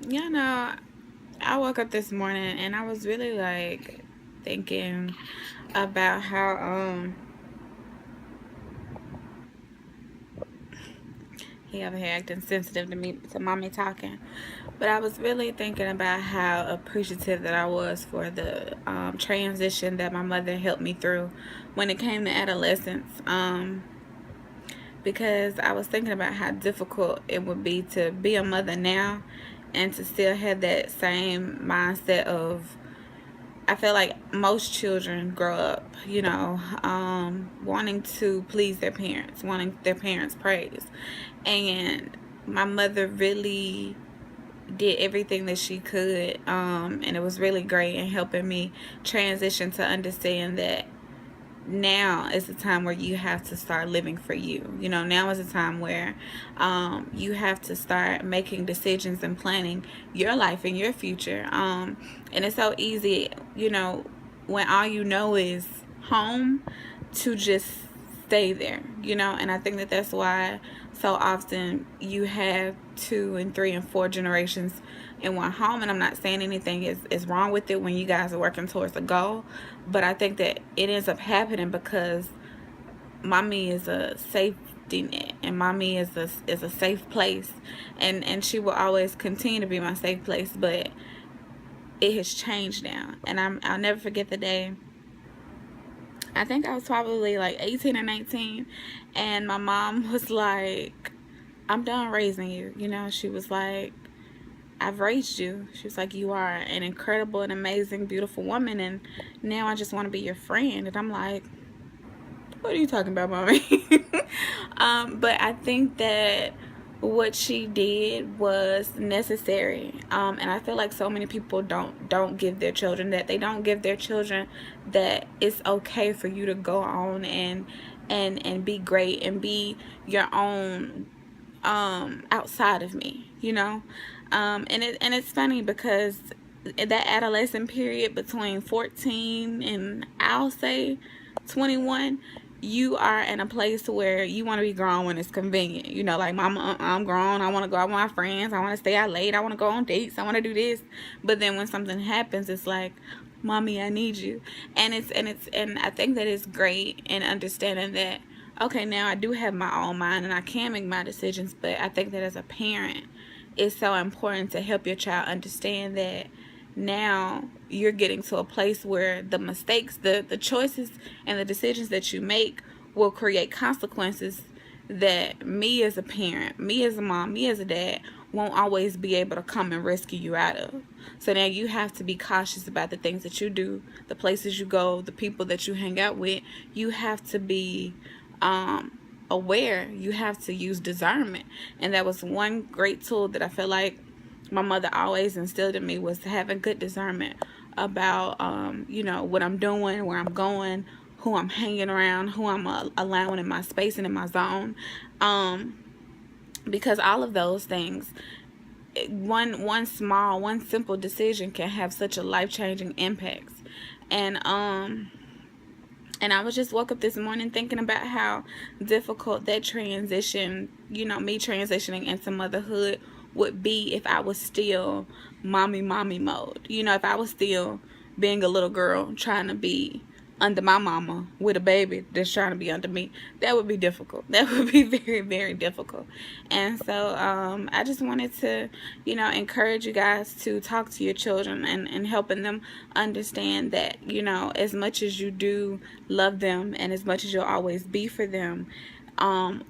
You know, I woke up this morning and I was really like thinking about how he over here acting sensitive to me, to mommy talking. But I was really thinking about how appreciative that I was for the transition that my mother helped me through when it came to adolescence. Because I was thinking about how difficult it would be to be a mother now and to still have that same mindset of, I feel like most children grow up, wanting to please their parents, wanting their parents' praise. And my mother really did everything that she could, and it was really great in helping me transition to understand that now is the time where you have to start living for you. Now is the time where you have to start making decisions and planning your life and your future. And it's so easy, when all you know is home, to just stay there, and I think that that's why so often you have two and three and four generations in one home. And I'm not saying anything is wrong with it when you guys are working towards a goal, but I think that it ends up happening because mommy is a safety net, and mommy is a safe place, and she will always continue to be my safe place. But it has changed now, and I'll never forget the day. I think I was probably like 18 or 19, and my mom was like, I'm done raising you. She was like, I've raised you. She was like, you are an incredible and amazing, beautiful woman, and now I just want to be your friend. And I'm like, what are you talking about, mommy? But I think that what she did was necessary, and I feel like so many people don't give their children that. They don't give their children that it's okay for you to go on and be great and be your own, outside of me, and it's funny because that adolescent period between 14 and I'll say 21, you are in a place where you want to be grown when it's convenient. Like, mama, I'm grown. I want to go out with my friends. I want to stay out late. I want to go on dates. I want to do this. But then when something happens, it's like, mommy, I need you. And I think that it's great in understanding that, okay, now I do have my own mind and I can make my decisions. But I think that as a parent, it's so important to help your child understand that now you're getting to a place where the mistakes, the choices and the decisions that you make will create consequences that me as a parent, me as a mom, me as a dad won't always be able to come and rescue you out of. So now you have to be cautious about the things that you do, the places you go, the people that you hang out with. You have to be aware. You have to use discernment. And that was one great tool that I feel like my mother always instilled in me, was having good discernment about, what I'm doing, where I'm going, who I'm hanging around, who I'm allowing in my space and in my zone. Because all of those things, one simple decision can have such a life-changing impact. And I was just woke up this morning thinking about how difficult that transition, me transitioning into motherhood would be if I was still mommy mode. If I was still being a little girl trying to be under my mama with a baby that's trying to be under me. That would be difficult. That would be very, very difficult. And so I just wanted to, encourage you guys to talk to your children and helping them understand that, as much as you do love them and as much as you'll always be for them,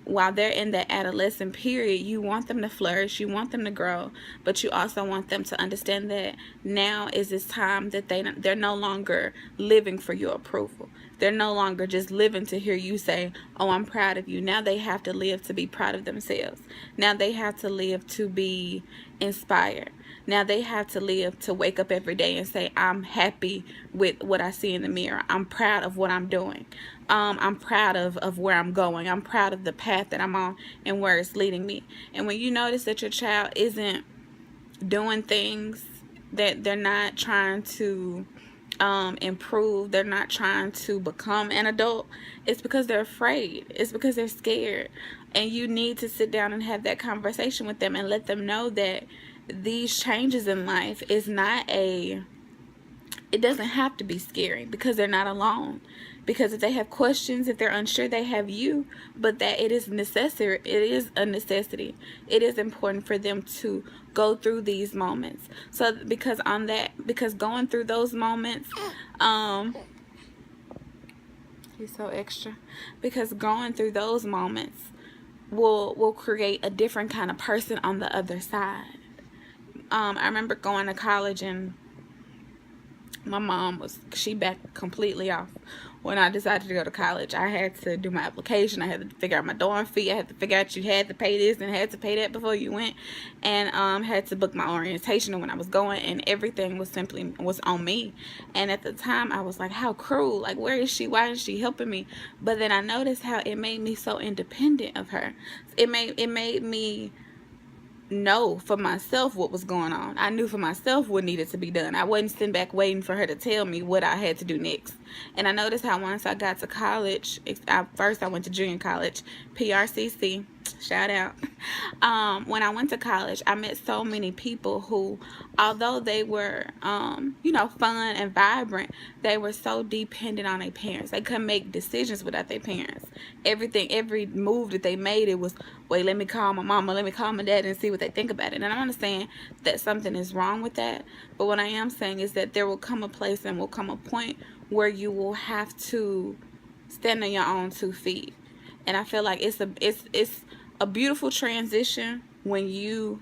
while they're in that adolescent period, you want them to flourish, you want them to grow, but you also want them to understand that now is this time that they're no longer living for your approval. They're no longer just living to hear you say, oh, I'm proud of you. Now they have to live to be proud of themselves. Now they have to live to be inspired. Now they have to live to wake up every day and say, I'm happy with what I see in the mirror. I'm proud of what I'm doing. I'm proud of where I'm going. I'm proud of the path that I'm on and where it's leading me. And when you notice that your child isn't doing things, that they're not trying to improve, they're not trying to become an adult, it's because they're afraid. It's because they're scared. And you need to sit down and have that conversation with them and let them know that these changes in life is not a, it doesn't have to be scary, because they're not alone. Because if they have questions, if they're unsure, they have you. But that it is necessary, it is a necessity. It is important for them to go through these moments. So because going through those moments, he's so extra. Because going through those moments will create a different kind of person on the other side. I remember going to college, and my mom she backed completely off when I decided to go to college. I had to do my application. I had to figure out my dorm fee. I had to figure out you had to pay this and had to pay that before you went, and had to book my orientation when I was going, and everything was on me. And at the time, I was like, how cruel! Like, where is she? Why is she helping me? But then I noticed how it made me so independent of her. It made me know for myself what was going on. I knew for myself what needed to be done. I wasn't sitting back waiting for her to tell me what I had to do next. And I noticed how once I got to college, first I went to junior college, PRCC, shout out. When I went to college, I met so many people who, although they were, fun and vibrant, they were so dependent on their parents. They couldn't make decisions without their parents. Every move that they made, it was, wait, let me call my mama, let me call my dad and see what they think about it. And I'm not saying that something is wrong with that, but what I am saying is that there will come a place and will come a point where you will have to stand on your own 2 feet. And I feel like it's a beautiful transition when you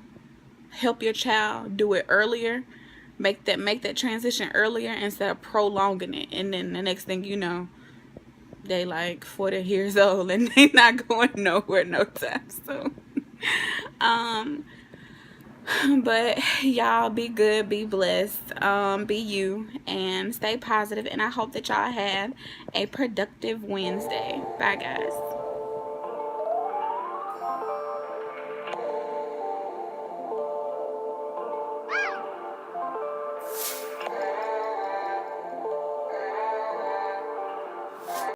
help your child do it earlier, make that transition earlier instead of prolonging it. And then the next thing you know, they like 40 years old and they not going nowhere no time soon. But y'all be good, be blessed, be you, and stay positive. And I hope that y'all have a productive Wednesday. Bye, guys.